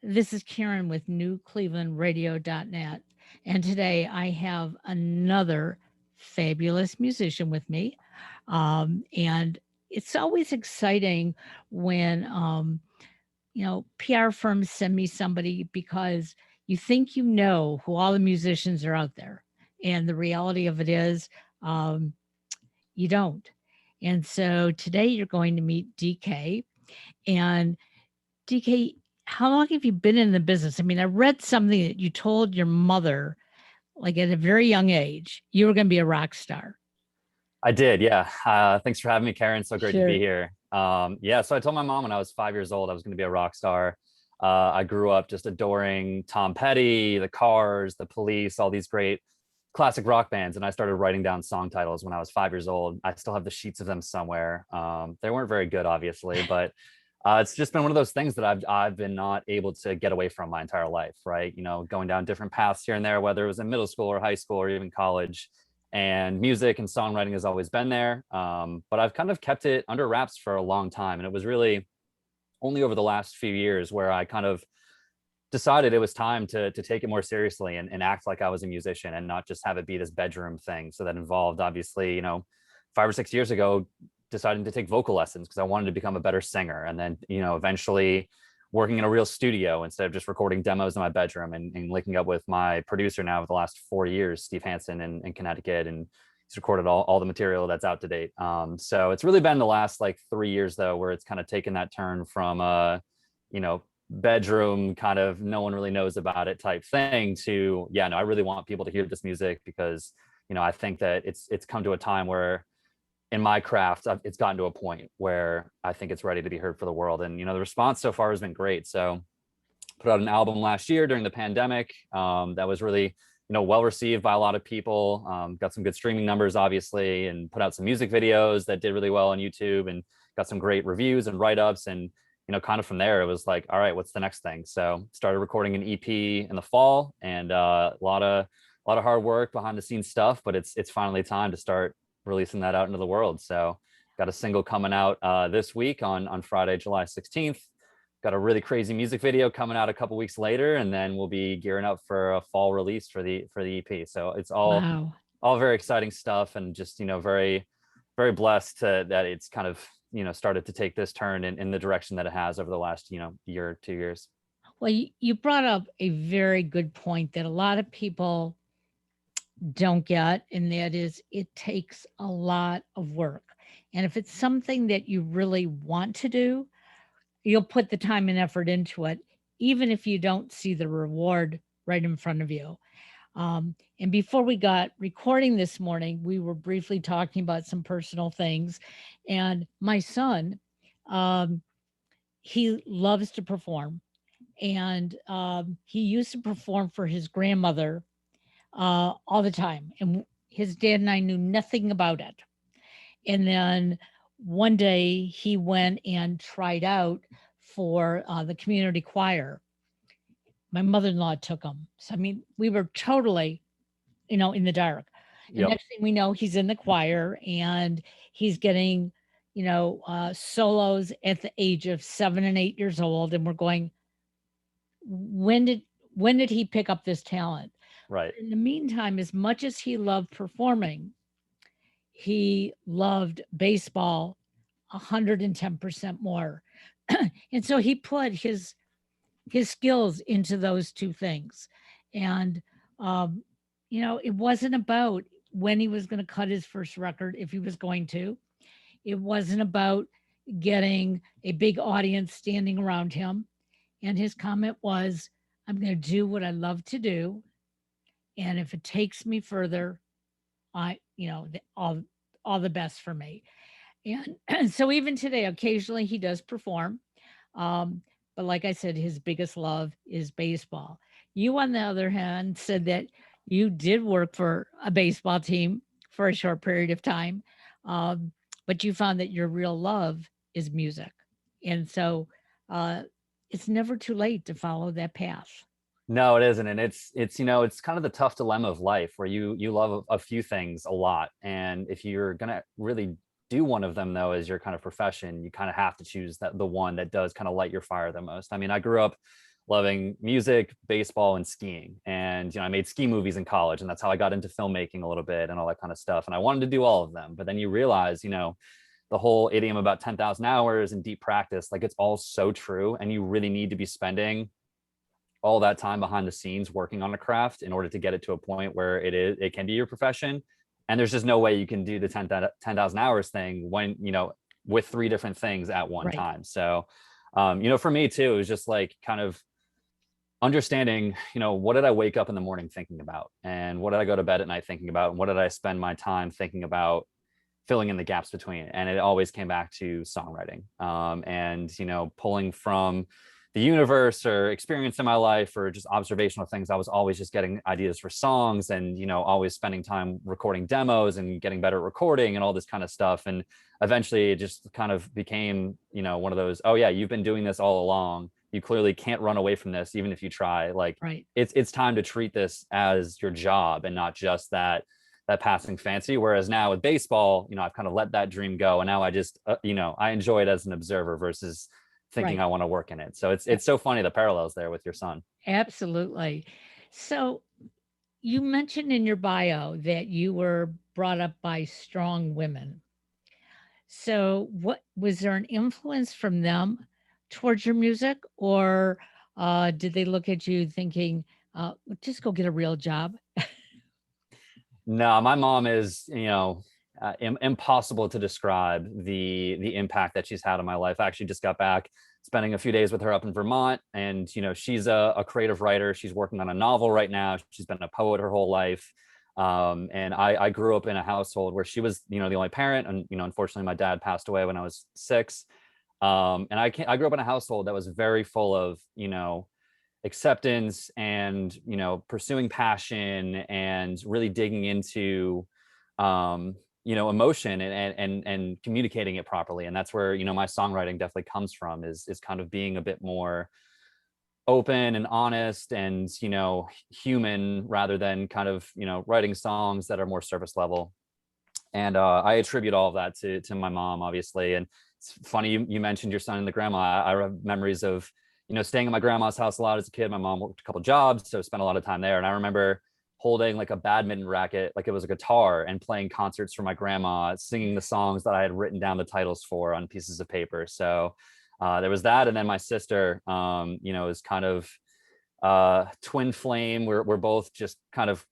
This is Karen with newclevelandradio.net. And today I have another fabulous musician with me. And it's always exciting when, PR firms send me somebody because you think you know who all the musicians are out there. And the reality of it is, um, you don't. And so today you're going to meet DK. And DK, how long have you been in the business? I mean, I read something that you told your mother, like at a very young age, you were going to be a rock star. I did, yeah. Thanks for having me, Karen. So great to Sure. be here. Yeah, so I told my mom when I was 5 years old I was going to be a rock star. I grew up just adoring Tom Petty, the Cars, the Police, all these great classic rock bands, and I started writing down song titles when I was 5 years old. I still have the sheets of them somewhere. They weren't very good, obviously, but it's just been one of those things that I've been not able to get away from my entire life, right? You know, going down different paths here and there, whether it was in middle school or high school or even college. And music and songwriting has always been there, but I've kind of kept it under wraps for a long time. And it was really only over the last few years where I kind of decided it was time to take it more seriously and act like I was a musician and not just have it be this bedroom thing. So that involved, obviously, 5 or 6 years ago, deciding to take vocal lessons because I wanted to become a better singer. And then, eventually working in a real studio instead of just recording demos in my bedroom and linking up with my producer now for the last 4 years, Steve Hansen in Connecticut. And he's recorded all the material that's out to date. So it's really been the last like 3 years though, where it's kind of taken that turn from, you know, bedroom kind of no one really knows about it type thing to, yeah, no, I really want people to hear this music because, I think that it's come to a time where in my craft, it's gotten to a point where I think it's ready to be heard for the world. And, the response so far has been great. So put out an album last year during the pandemic that was really, well received by a lot of people. Got some good streaming numbers, obviously, and put out some music videos that did really well on YouTube and got some great reviews and write-ups. And, kind of from there, it was like, all right, what's the next thing? So started recording an EP in the fall and a lot of hard work behind the scenes stuff, but it's finally time to start releasing that out into the world. So got a single coming out this week on Friday, July 16th. Got a really crazy music video coming out a couple weeks later, and then we'll be gearing up for a fall release for the EP. So it's Wow. all very exciting stuff, and just very very blessed that it's kind of started to take this turn in the direction that it has over the last year 2 years. Well, you brought up a very good point that a lot of people don't get, and that is it takes a lot of work. And if it's something that you really want to do, you'll put the time and effort into it, even if you don't see the reward right in front of you. And before we got recording this morning, we were briefly talking about some personal things. And my son, um, he loves to perform. And he used to perform for his grandmother all the time. And his dad and I knew nothing about it. And then one day he went and tried out for the community choir. My mother in law took him. So, I mean, we were totally, in the dark. And Yep. next thing we know, he's in the choir and he's getting, solos at the age of 7 and 8 years old. And we're going, when did he pick up this talent? Right. In the meantime, as much as he loved performing, he loved baseball 110% more. And so he put his skills into those two things. And um, it wasn't about when he was going to cut his first record, if he was going to. It wasn't about getting a big audience standing around him. And his comment was, I'm going to do what I love to do. And if it takes me further, all the best for me. And so even today, occasionally he does perform. But like I said, his biggest love is baseball. You, on the other hand, said that you did work for a baseball team for a short period of time, um, but you found that your real love is music. And so uh, it's never too late to follow that path. No, it isn't, and it's kind of the tough dilemma of life where you love a few things a lot, and if you're gonna really do one of them though as your kind of profession, you kind of have to choose the one that does kind of light your fire the most. I mean, I grew up loving music, baseball, and skiing. And I made ski movies in college, and that's how I got into filmmaking a little bit and all that kind of stuff. And I wanted to do all of them, but then you realize, the whole idiom about 10,000 hours and deep practice, like it's all so true, and you really need to be spending all that time behind the scenes working on a craft in order to get it to a point where it can be your profession. And there's just no way you can do the 10,000 hours thing when with three different things at one Right. time. So for me too, it was just like kind of understanding, what did I wake up in the morning thinking about, and what did I go to bed at night thinking about, and what did I spend my time thinking about, filling in the gaps between. And it always came back to songwriting, and pulling from the universe or experience in my life or just observational things. I was always just getting ideas for songs, and always spending time recording demos and getting better at recording and all this kind of stuff. And eventually it just kind of became one of those, oh yeah, you've been doing this all along, you clearly can't run away from this even if you try. Like, Right. it's time to treat this as your job and not just that passing fancy. Whereas now with baseball, I've kind of let that dream go, and now I just I enjoy it as an observer versus thinking Right. I want to work in it. So it's so funny, the parallels there with your son. Absolutely. So you mentioned in your bio that you were brought up by strong women. So what was there an influence from them towards your music, or did they look at you thinking, just go get a real job? No, my mom is, impossible to describe the impact that she's had on my life. I actually just got back spending a few days with her up in Vermont, and she's a creative writer. She's working on a novel right now. She's been a poet her whole life. And I grew up in a household where she was, the only parent, and unfortunately my dad passed away when I was 6. And I grew up in a household that was very full of, acceptance and pursuing passion and really digging into emotion and communicating it properly. And that's where my songwriting definitely comes from, is kind of being a bit more open and honest and human, rather than kind of writing songs that are more surface level. And I attribute all of that to my mom, obviously. And it's funny you mentioned your son and the grandma. I have memories of staying at my grandma's house a lot as a kid. My mom worked a couple jobs, so spent a lot of time there. And I remember holding like a badminton racket, like it was a guitar, and playing concerts for my grandma, singing the songs that I had written down the titles for on pieces of paper. So there was that. And then my sister, is kind of twin flame. We're both just kind of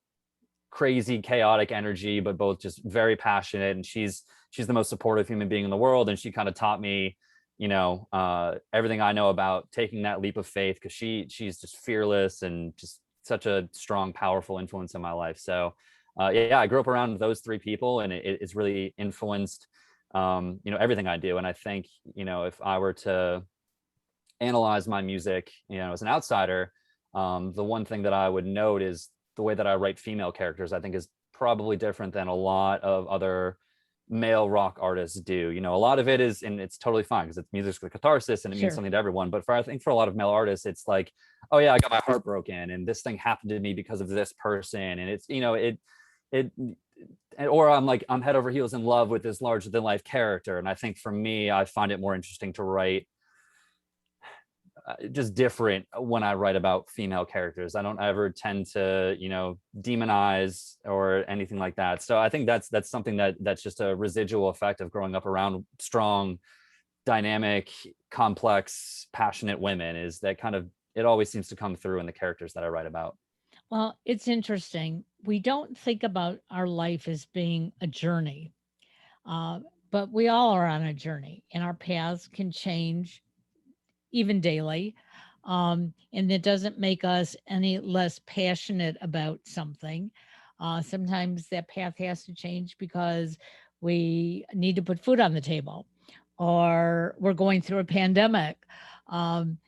crazy, chaotic energy, but both just very passionate. And she's the most supportive human being in the world. And she kind of taught me, everything I know about taking that leap of faith, because she's just fearless and just such a strong, powerful influence in my life. So yeah, I grew up around those three people, and it's really influenced everything I do. And I think if I were to analyze my music as an outsider, the one thing that I would note is the way that I write female characters, I think, is probably different than a lot of other male rock artists do. A lot of it is, and it's totally fine because it's music's a catharsis and it means Sure. something to everyone. But I think for a lot of male artists, it's like, oh yeah, I got my heart broken, and this thing happened to me because of this person, and it's it or I'm head over heels in love with this larger than life character. And I think for me, I find it more interesting to write just different when I write about female characters. I don't ever tend to, demonize or anything like that. So I think that's something that's just a residual effect of growing up around strong, dynamic, complex, passionate women, is that kind of, it always seems to come through in the characters that I write about. Well, it's interesting. We don't think about our life as being a journey, uh, but we all are on a journey, and our paths can change even daily. And it doesn't make us any less passionate about something. Sometimes that path has to change because we need to put food on the table, or we're going through a pandemic. Um,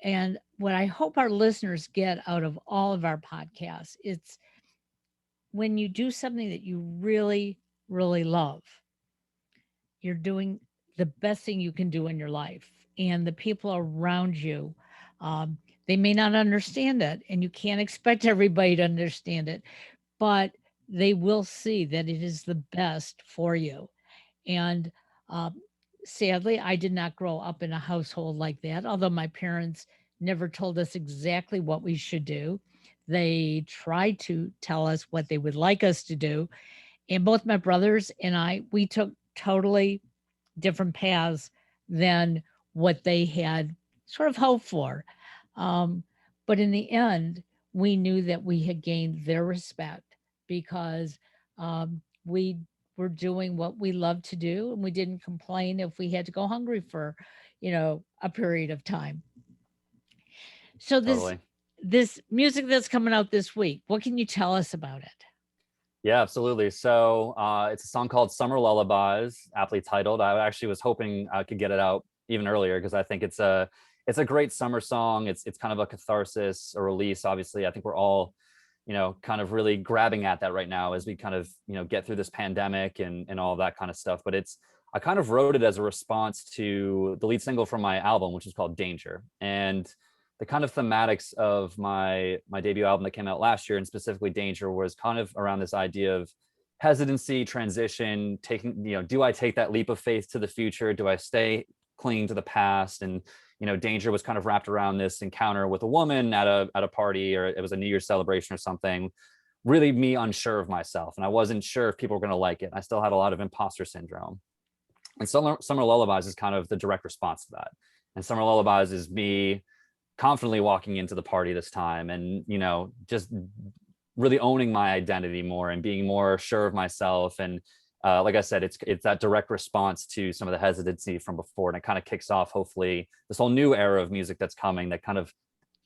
and what I hope our listeners get out of all of our podcasts, it's when you do something that you really, really love, you're doing the best thing you can do in your life. And the people around you, um, they may not understand it, and you can't expect everybody to understand it, but they will see that it is the best for you. And um, sadly, I did not grow up in a household like that, although my parents never told us exactly what we should do. They tried to tell us what they would like us to do. And both my brothers and I, we took totally different paths than what they had sort of hoped for. Um, but in the end, we knew that we had gained their respect because we were doing what we loved to do, and we didn't complain if we had to go hungry for, a period of time. So this Totally. this music that's coming out this week, what can you tell us about it? Yeah, absolutely. So it's a song called Summer Lullabies, aptly titled. I actually was hoping I could get it out even earlier because I think it's a great summer song. It's kind of a catharsis, a release. Obviously, I think we're all, kind of really grabbing at that right now as we kind of, get through this pandemic and all of that kind of stuff. But I kind of wrote it as a response to the lead single from my album, which is called Danger. And the kind of thematics of my debut album that came out last year, and specifically Danger, was kind of around this idea of hesitancy, transition, taking, do I take that leap of faith to the future? Do I stay clinging to the past? And Danger was kind of wrapped around this encounter with a woman at a party, or it was a New Year's celebration or something. Really, me unsure of myself, and I wasn't sure if people were going to like it. I still had a lot of imposter syndrome, and Summer Lullabies is kind of the direct response to that. And Summer Lullabies is me confidently walking into the party this time, and just really owning my identity more and being more sure of myself. And like I said, it's that direct response to some of the hesitancy from before, and it kind of kicks off, hopefully, this whole new era of music that's coming that kind of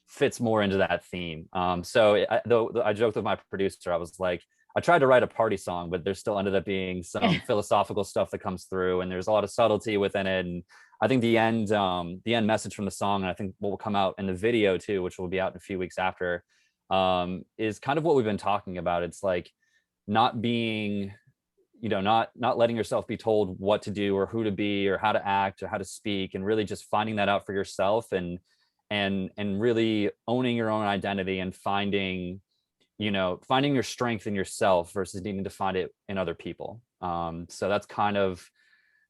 fits more into that theme. Though I joked with my producer, I was like, I tried to write a party song, but there still ended up being some philosophical stuff that comes through, and there's a lot of subtlety within it. And I think the end message from the song, and I think what will come out in the video too, which will be out in a few weeks after, is kind of what we've been talking about. It's like not being, not letting yourself be told what to do or who to be or how to act or how to speak, and really just finding that out for yourself, and really owning your own identity, and finding your strength in yourself versus needing to find it in other people. So that's kind of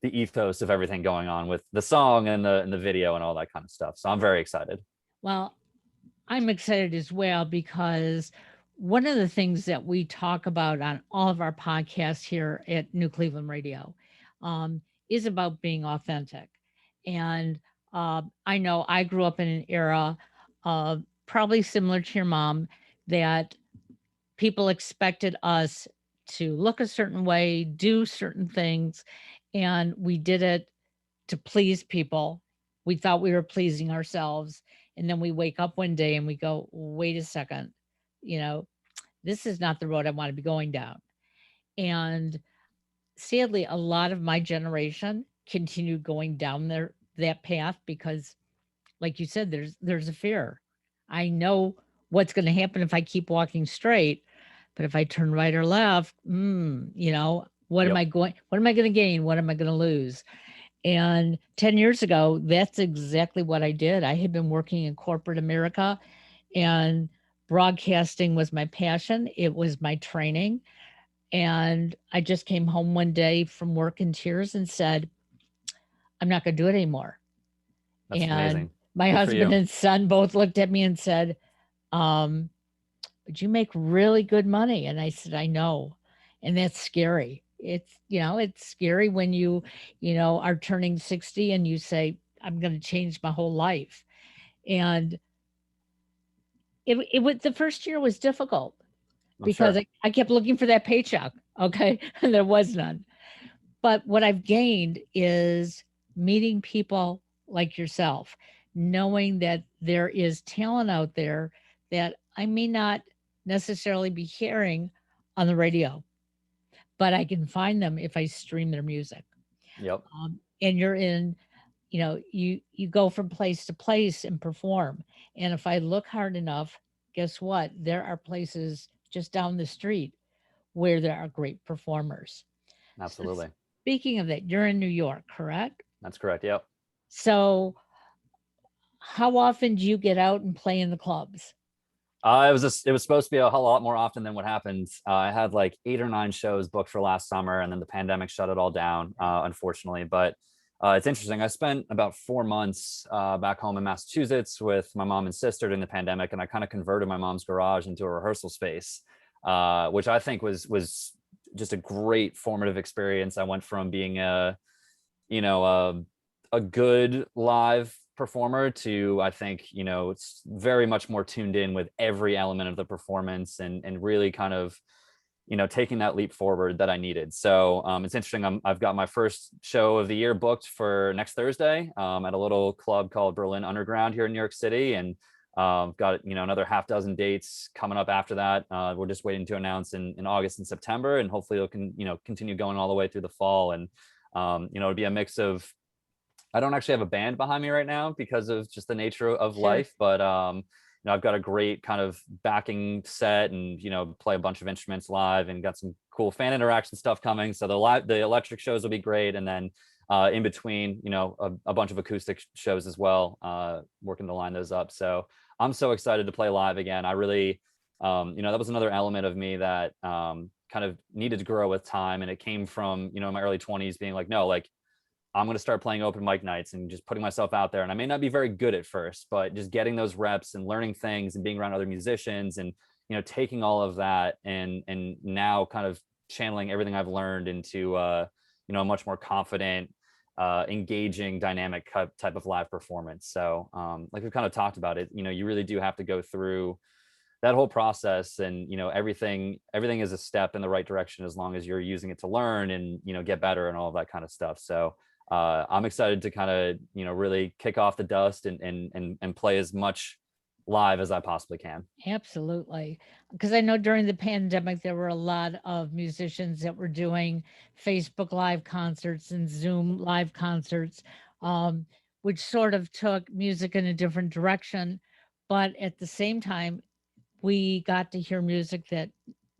the ethos of everything going on with the song and the video and all that kind of stuff. So I'm very excited. Well, I'm excited as well because one of the things that we talk about on all of our podcasts here at New Cleveland Radio is about being authentic. And I know I grew up in an era, probably similar to your mom, that people expected us to look a certain way, do certain things, and we did it to please people. We thought we were pleasing ourselves. And then we wake up one day and we go, wait a second, you know, this is not the road I want to be going down. And sadly, a lot of my generation continued going down that path because, like you said, there's a fear. I know what's going to happen if I keep walking straight, but if I turn right or left, what am Yep. I going? What am I going to gain? What am I going to lose? And 10 years ago, that's exactly what I did. I had been working in corporate America, and broadcasting was my passion. It was my training. And I just came home one day from work in tears and said, I'm not going to do it anymore. That's And amazing. my Good for husband you. and son both looked at me and said, um, but you make really good money. And I said, I know. And that's scary. It's scary when you are turning 60 and you say, I'm going to change my whole life. And the first year was difficult I'm because sure. I kept looking for that paycheck. Okay. And there was none. But what I've gained is meeting people like yourself, knowing that there is talent out there that I may not necessarily be hearing on the radio, but I can find them if I stream their music. Yep. And you're in, you go from place to place and perform. And if I look hard enough, guess what? There are places just down the street where there are great performers. So Absolutely. speaking of that, you're in New York, correct? That's correct. Yep. So how often do you get out and play in the clubs? It was supposed to be a whole lot more often than what happened. I had like 8 or 9 shows booked for last summer, and then the pandemic shut it all down, unfortunately. But It's interesting. I spent about 4 months back home in Massachusetts with my mom and sister during the pandemic, and I kind of converted my mom's garage into a rehearsal space, which I think was just a great formative experience. I went from being you know a good live performer to, I think, it's very much more tuned in with every element of the performance, and really kind of taking that leap forward that I needed. So it's interesting. I've got my first show of the year booked for next Thursday at a little club called Berlin Underground here in New York City, and got another half dozen dates coming up after that. We're just waiting to announce in August and September, and hopefully it can continue going all the way through the fall. And it'll be a mix of. I don't actually have a band behind me right now because of just the nature of Sure. life, but I've got a great kind of backing set, and play a bunch of instruments live, and got some cool fan interaction stuff coming. So the electric shows will be great, and then in between, a bunch of acoustic shows as well, working to line those up. So I'm so excited to play live again. I really, that was another element of me that kind of needed to grow with time, and it came from my early 20s being like, no, like, I'm going to start playing open mic nights and just putting myself out there. And I may not be very good at first, but just getting those reps and learning things and being around other musicians, and taking all of that, and now kind of channeling everything I've learned into a much more confident, engaging, dynamic type of live performance. So like we've kind of talked about it, you really do have to go through that whole process, and everything is a step in the right direction as long as you're using it to learn and get better and all of that kind of stuff. So I'm excited to kind of really kick off the dust, and play as much live as I possibly can. Absolutely. Because I know during the pandemic, there were a lot of musicians that were doing Facebook Live concerts and Zoom live concerts, um, which sort of took music in a different direction. But at the same time, we got to hear music that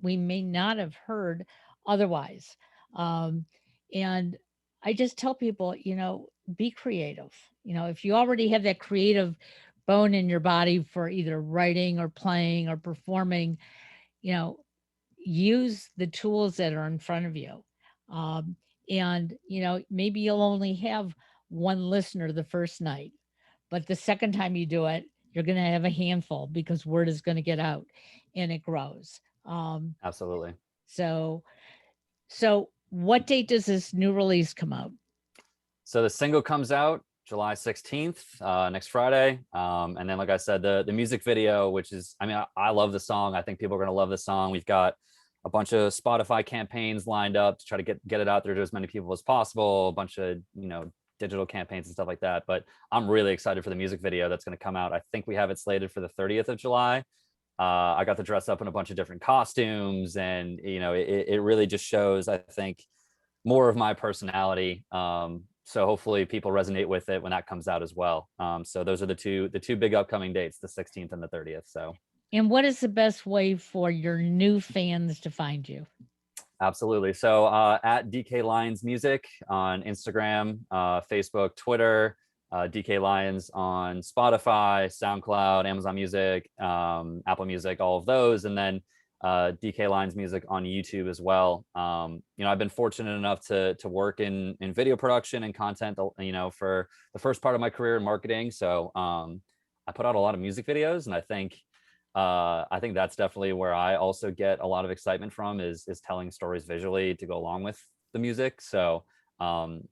we may not have heard otherwise. Um, and I just tell people, be creative. If you already have that creative bone in your body for either writing or playing or performing, you know, use the tools that are in front of you. Um, and, maybe you'll only have one listener the first night, but the second time you do it, you're going to have a handful because word is going to get out and it grows. Absolutely. So, so what date does this new release come out? So the single comes out July 16th, next Friday. And then, like I said, the music video, which is, I mean, I love the song. I think people are going to love the song. We've got a bunch of Spotify campaigns lined up to try to get it out there to as many people as possible, a bunch of, digital campaigns and stuff like that. But I'm really excited for the music video that's going to come out. I think we have it slated for the 30th of July. I got to dress up in a bunch of different costumes, and, it really just shows, I think, more of my personality. So hopefully people resonate with it when that comes out as well. So those are the two big upcoming dates, the 16th and the 30th. So And what is the best way for your new fans to find you? absolutely. So at DK Lyons Music on Instagram, Facebook, Twitter, DK Lyons on Spotify, SoundCloud, Amazon Music, Apple Music, all of those. And then DK Lyons Music on YouTube as well. I've been fortunate enough to work in video production and content, for the first part of my career in marketing. So I put out a lot of music videos, and I think that's definitely where I also get a lot of excitement from, is telling stories visually to go along with the music. So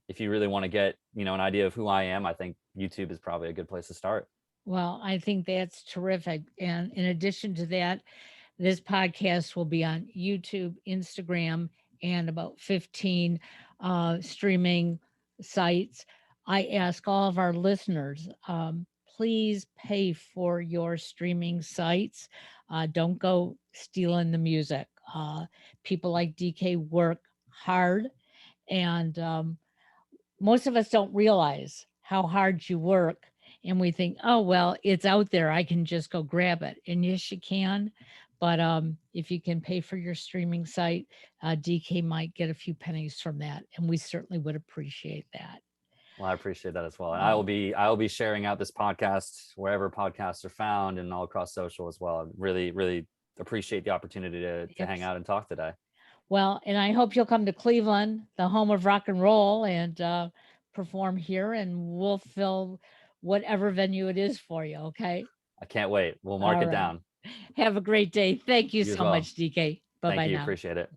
if you really want to get an idea of who I am, I think YouTube is probably a good place to start. Well, I think that's terrific. And in addition to that, this podcast will be on YouTube, Instagram, and about 15 streaming sites. I ask all of our listeners, please pay for your streaming sites. Don't go stealing the music. People like DK work hard, and most of us don't realize how hard you work. And we think, oh, well, it's out there. I can just go grab it. And yes, you can. But if you can pay for your streaming site, DK might get a few pennies from that. And we certainly would appreciate that. Well, I appreciate that as well. And Uh, I will be sharing out this podcast wherever podcasts are found, and all across social as well. I really, really appreciate the opportunity to hang Yes. out and talk today. Well, and I hope you'll come to Cleveland, the home of rock and roll, and perform here, and we'll fill whatever venue it is for you. Okay. I can't wait. We'll mark All it right. down. Have a great day. Thank you You as so well. much, DK. Bye Thank bye you. now. Appreciate it.